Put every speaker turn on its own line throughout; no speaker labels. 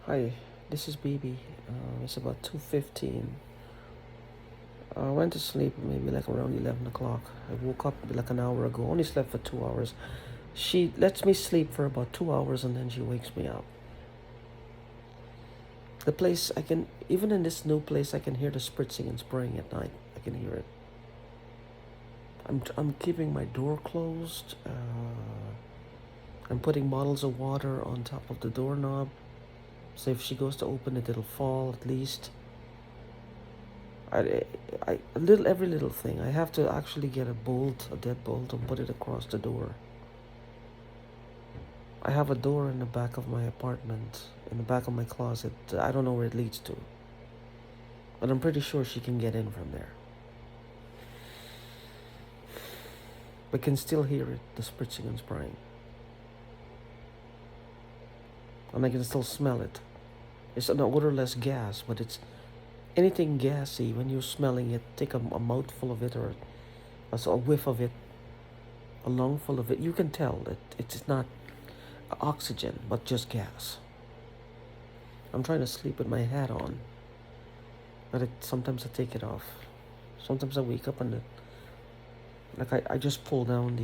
Hi, this is BB. It's about 2:15. I went to sleep maybe like around 11 o'clock. I woke up like an hour ago. Only slept for 2 hours. She lets me sleep for about 2 hours and then she wakes me up. The place I can, even in this new place, I can hear the spritzing and spraying at night. I can hear it. I'm keeping my door closed. I'm putting bottles of water on top of the doorknob. So if she goes to open it, it'll fall at least. Every little thing. I have to actually get a deadbolt, and put it across the door. I have a door in the back of my apartment, in the back of my closet. I don't know where it leads to, but I'm pretty sure she can get in from there. But can still hear it, the spritzing and spraying, and I can still smell it. It's an odorless gas, but it's anything gassy. When you're smelling it, take a mouthful of it or a whiff of it, a lungful of it. You can tell that it's not oxygen, but just gas. I'm trying to sleep with my hat on, but sometimes I take it off. Sometimes I wake up and I just pull down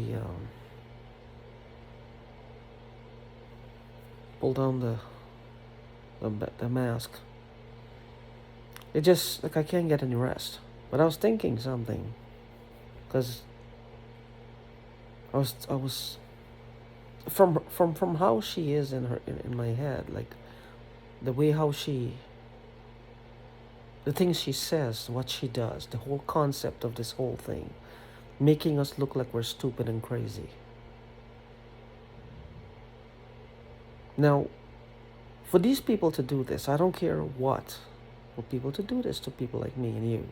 the mask. It just like I can't get any rest. But I was thinking something, because I was from how she is in my head, like the way the things she says, what she does, the whole concept of this whole thing, making us look like we're stupid and crazy. Now, for these people to do this, I don't care what, for people to do this to people like me and you.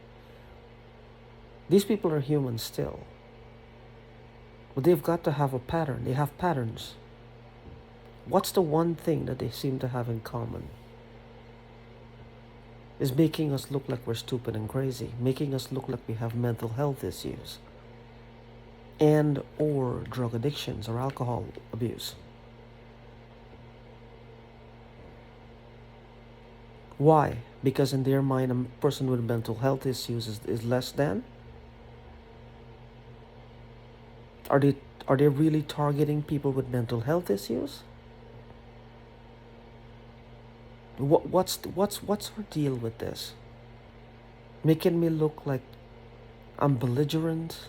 These people are human still. But they've got to have a pattern. They have patterns. What's the one thing that they seem to have in common? Is making us look like we're stupid and crazy, making us look like we have mental health issues, and or drug addictions or alcohol abuse. Why? Because in their mind, a person with mental health issues is less than? Are they really targeting people with mental health issues? What's her deal with this? Making me look like I'm belligerent,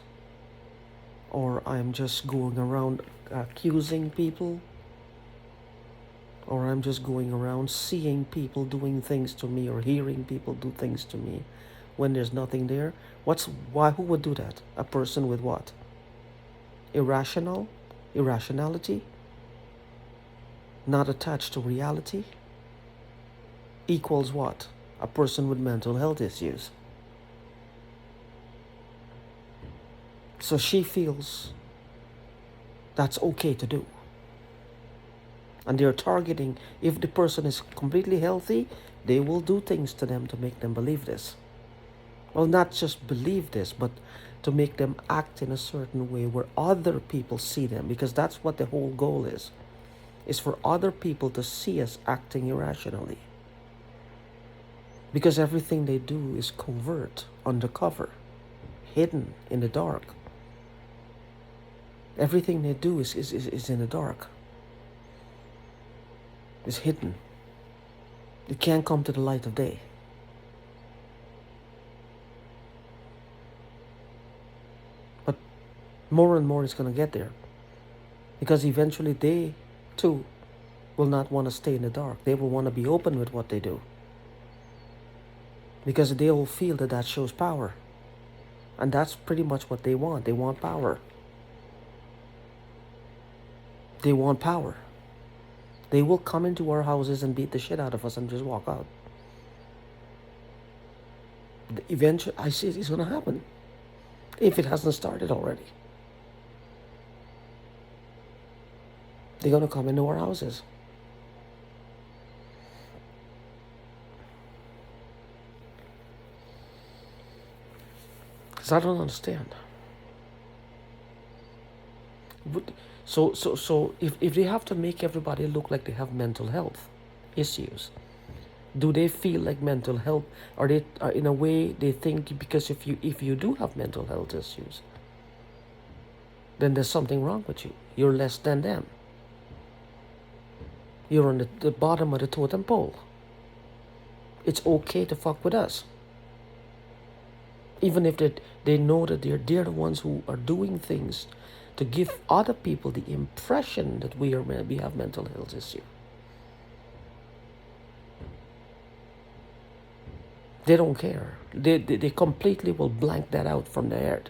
or I'm just going around accusing people, or I'm just going around seeing people doing things to me or hearing people do things to me when there's nothing there. Who would do that? A person with what? Irrationality, not attached to reality, equals what? A person with mental health issues. So she feels that's okay to do. And they're targeting, if the person is completely healthy, they will do things to them to make them believe this. Well, not just believe this, but to make them act in a certain way where other people see them, because that's what the whole goal is for other people to see us acting irrationally. Because everything they do is covert, undercover, hidden in the dark. Everything they do is in the dark. It's hidden. It can't come to the light of day. But more and more it's going to get there. Because eventually they, too, will not want to stay in the dark. They will want to be open with what they do. Because they will feel that shows power. And that's pretty much what they want. They want power. They want power. They will come into our houses and beat the shit out of us and just walk out. Eventually, I see it's going to happen. If it hasn't started already. They're going to come into our houses. Because I don't understand. So if they have to make everybody look like they have mental health issues, Do they feel like mental health? Are they in a way they think because if you do have mental health issues, then there's something wrong with you. You're less than them. You're on the bottom of the totem pole. It's okay to fuck with us. Even if they know that they're the ones who are doing things to give other people the impression that we have mental health issue. They don't care. They completely will blank that out from their head.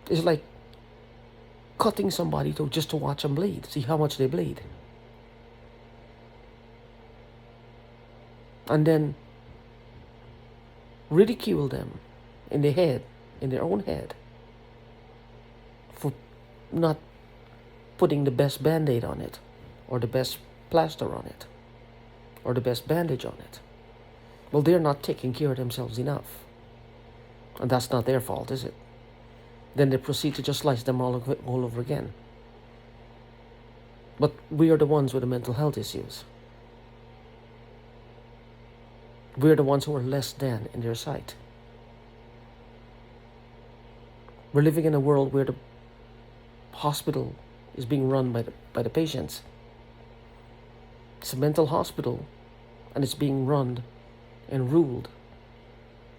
It's like cutting somebody just to watch them bleed, see how much they bleed. And then ridicule them in their own head, for not putting the best band-aid on it, or the best plaster on it, or the best bandage on it. Well, they're not taking care of themselves enough. And that's not their fault, is it? Then they proceed to just slice them all over again. But we are the ones with the mental health issues. We're the ones who are less than in their sight. We're living in a world where the hospital is being run by the patients. It's a mental hospital, and it's being run and ruled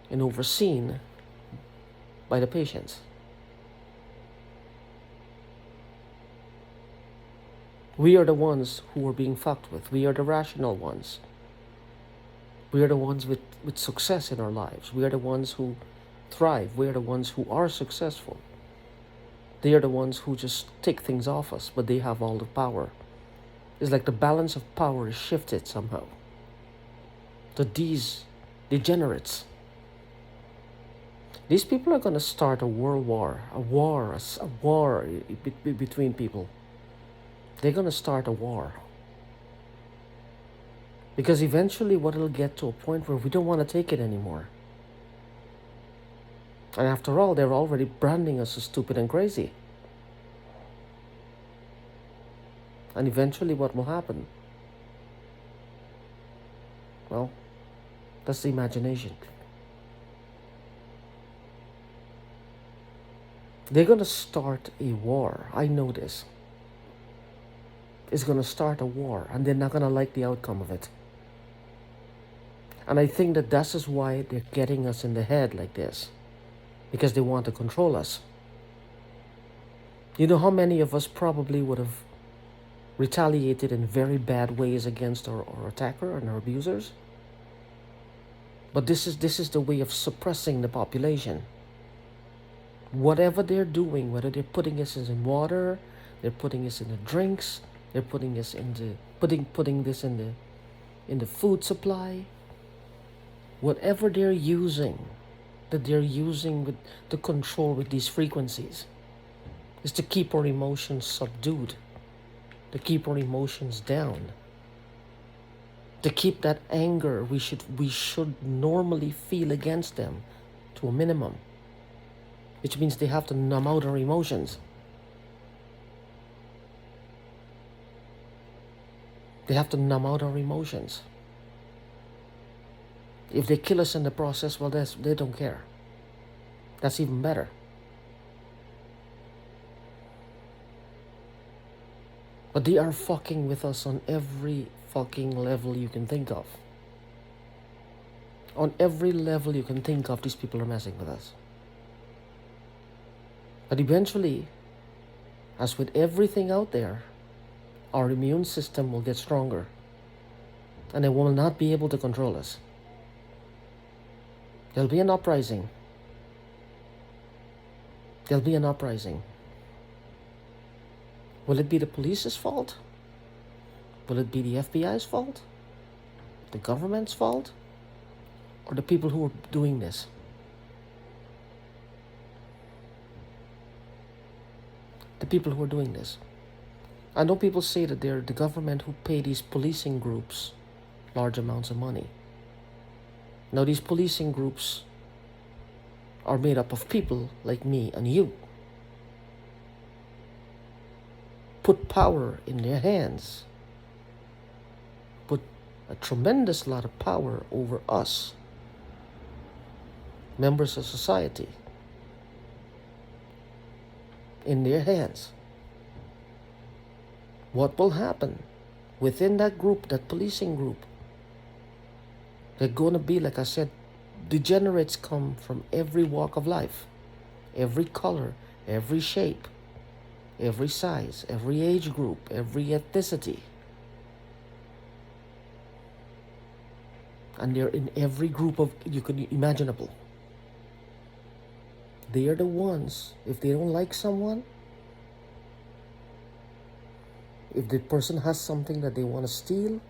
and overseen by the patients. We are the ones who are being fucked with. We are the rational ones. We are the ones with success in our lives. We are the ones who thrive. We are the ones who are successful. They are the ones who just take things off us, but they have all the power. It's like the balance of power is shifted somehow. So these degenerates, these people are going to start a world war, a war between people. They're going to start a war. Because eventually what it'll get to a point where we don't want to take it anymore. And after all, they're already branding us as stupid and crazy. And eventually what will happen? Well, that's the imagination. They're going to start a war. I know this. It's going to start a war, and they're not going to like the outcome of it. And I think that that's just why they're getting us in the head like this. Because they want to control us. You know how many of us probably would have retaliated in very bad ways against our attacker and our abusers? But this is the way of suppressing the population. Whatever they're doing, whether they're putting us in water, they're putting us in the drinks, they're putting us in the putting this in the food supply. Whatever they're using, that they're using with the control with these frequencies, is to keep our emotions subdued, to keep our emotions down, to keep that anger we should normally feel against them to a minimum, which means they have to numb out our emotions. They have to numb out our emotions. If they kill us in the process, well, they don't care. That's even better. But they are fucking with us on every fucking level you can think of. On every level you can think of, these people are messing with us. But eventually, as with everything out there, our immune system will get stronger, and they will not be able to control us. There'll be an uprising. There'll be an uprising. Will it be the police's fault? Will it be the FBI's fault? The government's fault? Or the people who are doing this? The people who are doing this. I know people say that they're the government who pay these policing groups large amounts of money. Now these policing groups are made up of people like me and you. Put power in their hands a tremendous lot of power over us, members of society, in their hands. What will happen within that group, that policing group? They're going to be, like I said, degenerates come from every walk of life, every color, every shape, every size, every age group, every ethnicity. And they're in every group of you can imaginable. They are the ones, if they don't like someone, if the person has something that they want to steal,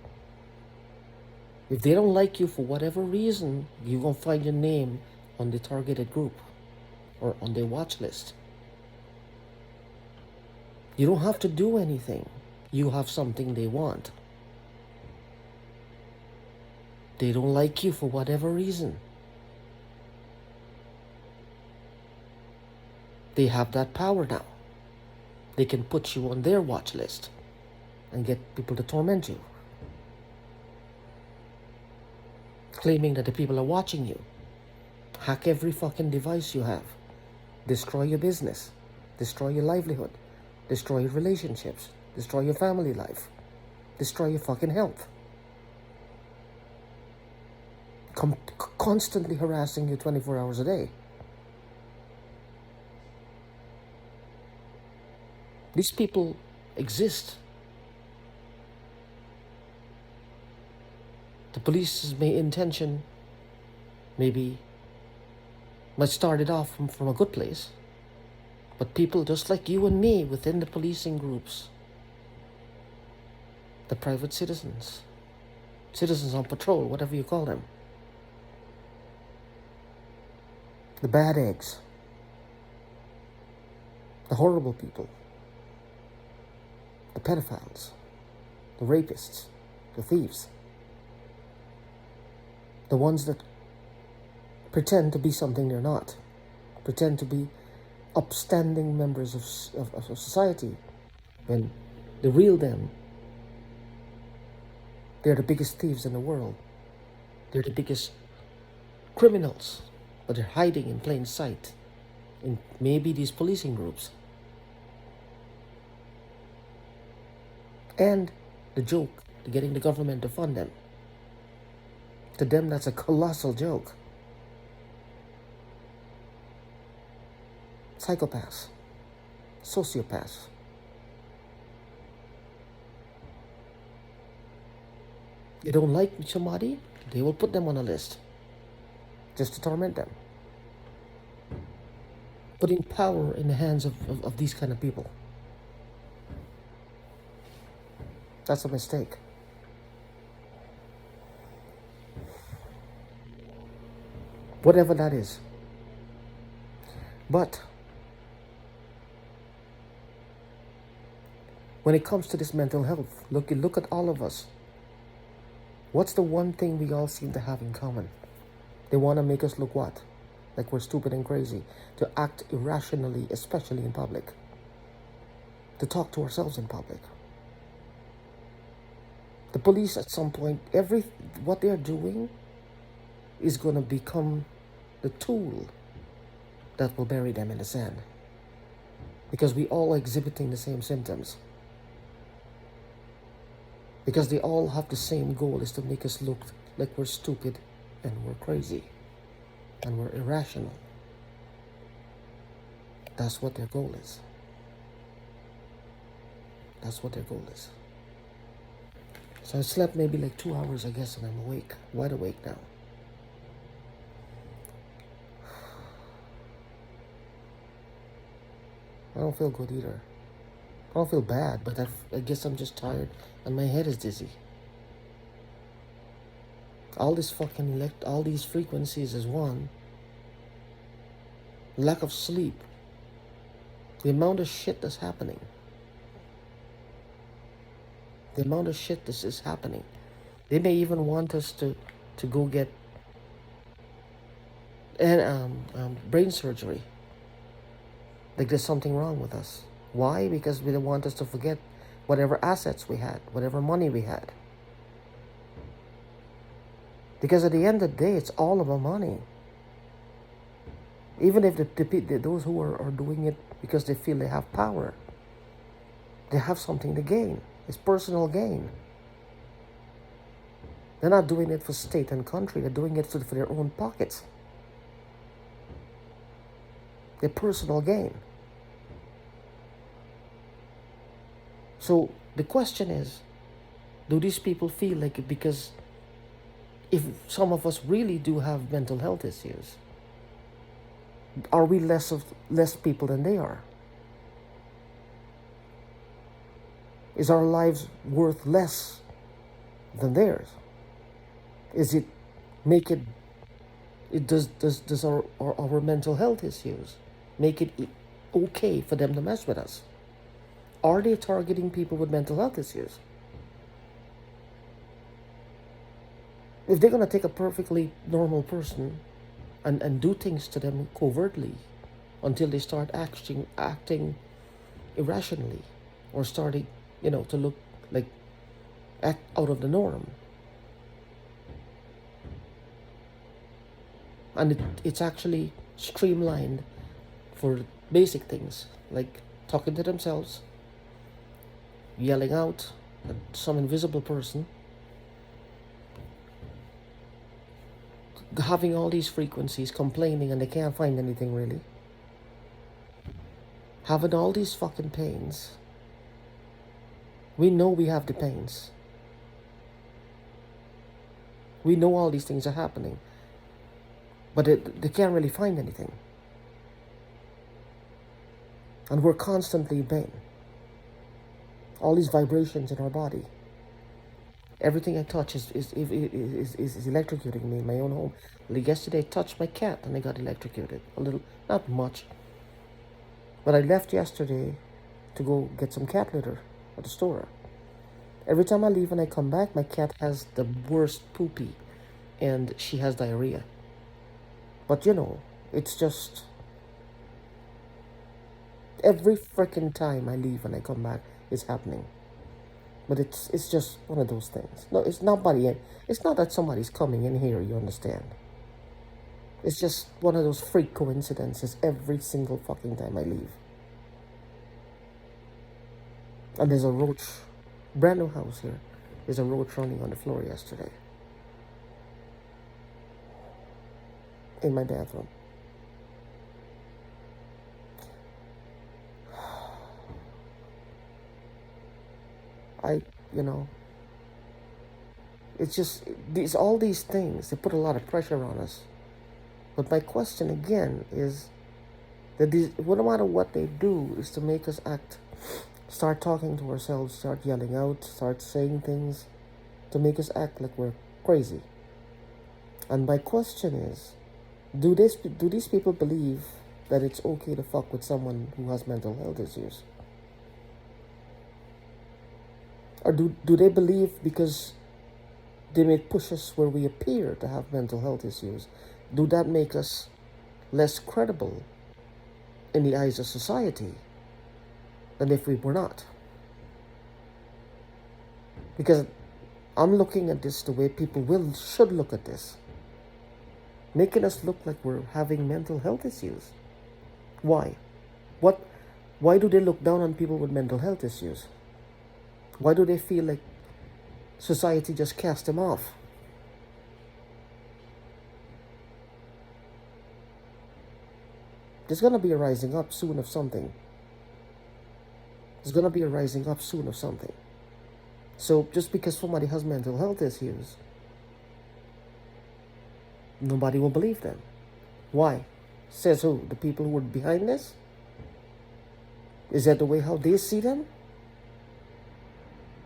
if they don't like you for whatever reason, you're going to find your name on the targeted group or on their watch list. You don't have to do anything. You have something they want. They don't like you for whatever reason. They have that power now. They can put you on their watch list and get people to torment you, claiming that the people are watching you. Hack every fucking device you have. Destroy your business. Destroy your livelihood. Destroy your relationships. Destroy your family life. Destroy your fucking health. Constantly harassing you 24 hours a day. These people exist. The police's main intention maybe might start it off from a good place, but people just like you and me within the policing groups, the private citizens, citizens on patrol, whatever you call them, the bad eggs, the horrible people, the pedophiles, the rapists, the thieves, the ones that pretend to be something they're not, pretend to be upstanding members of society, when the real them, they're the biggest thieves in the world. They're the biggest criminals, but they're hiding in plain sight in maybe these policing groups. And the joke, getting the government to fund them. To them, that's a colossal joke. Psychopaths, sociopaths. You don't like somebody, they will put them on a list just to torment them. Putting power in the hands of these kind of people. That's a mistake. Whatever that is. But when it comes to this mental health, look at all of us. What's the one thing we all seem to have in common? They want to make us look what? Like we're stupid and crazy. To act irrationally, especially in public. To talk to ourselves in public. The police at some point, what they're doing is going to become the tool that will bury them in the sand. Because we all are exhibiting the same symptoms. Because they all have the same goal, is to make us look like we're stupid and we're crazy and we're irrational. That's what their goal is. That's what their goal is. So I slept maybe like 2 hours, I guess, and I'm awake, wide awake now. I don't feel good either. I don't feel bad, but I guess I'm just tired and my head is dizzy. All this fucking all these frequencies is one. Lack of sleep. The amount of shit that's happening. The amount of shit this is happening. They may even want us to go get brain surgery. Like there's something wrong with us. Why? Because they want us to forget whatever assets we had, whatever money we had. Because at the end of the day, it's all about money. Even if those who are doing it because they feel they have power, they have something to gain. It's personal gain. They're not doing it for state and country. They're doing it for their own pockets. Their personal gain. So the question is, do these people feel like it? Because if some of us really do have mental health issues, are we less people than they are? Is our lives worth less than theirs? Is it make it? It does our mental health issues make it okay for them to mess with us? Are they targeting people with mental health issues? If they're gonna take a perfectly normal person and do things to them covertly until they start acting irrationally, or starting, to look like act out of the norm. And it's actually streamlined for basic things like talking to themselves, yelling out at some invisible person, having all these frequencies, complaining, and they can't find anything really, having all these fucking pains. We know we have the pains. We know all these things are happening, but they can't really find anything. And we're constantly in pain. All these vibrations in our body. Everything I touch is electrocuting me in my own home. Like yesterday, I touched my cat and I got electrocuted. A little, not much. But I left yesterday to go get some cat litter at the store. Every time I leave and I come back, my cat has the worst poopy and she has diarrhea. But it's just every freaking time I leave and I come back, it's happening. But it's just one of those things. No, it's not it's not that somebody's coming in here, you understand. It's just one of those freak coincidences every single fucking time I leave. And there's a roach, brand new house here. There's a roach running on the floor yesterday. In my bathroom. It's just all these things, they put a lot of pressure on us. But my question again is that no matter what they do, is to make us start talking to ourselves, start yelling out, start saying things, to make us act like we're crazy. And my question is, do these people believe that it's okay to fuck with someone who has mental health issues? Or do they believe because they may push us where we appear to have mental health issues, do that make us less credible in the eyes of society than if we were not? Because I'm looking at this the way people should look at this, making us look like we're having mental health issues. Why? Why do they look down on people with mental health issues? Why do they feel like society just cast them off? There's going to be a rising up soon of something. There's going to be a rising up soon of something. So just because somebody has mental health issues, nobody will believe them. Why? Says who? The people who are behind this? Is that the way how they see them?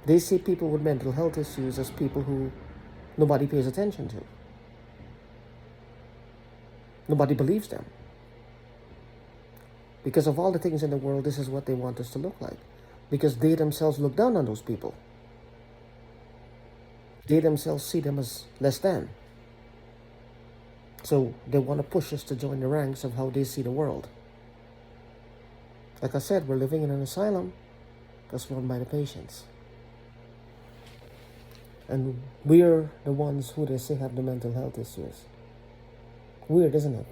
They see people with mental health issues as people who nobody pays attention to. Nobody believes them. Because of all the things in the world, this is what they want us to look like. Because they themselves look down on those people. They themselves see them as less than. So they want to push us to join the ranks of how they see the world. Like I said, we're living in an asylum that's run by the patients. And we're the ones who they say have the mental health issues. Weird, isn't it?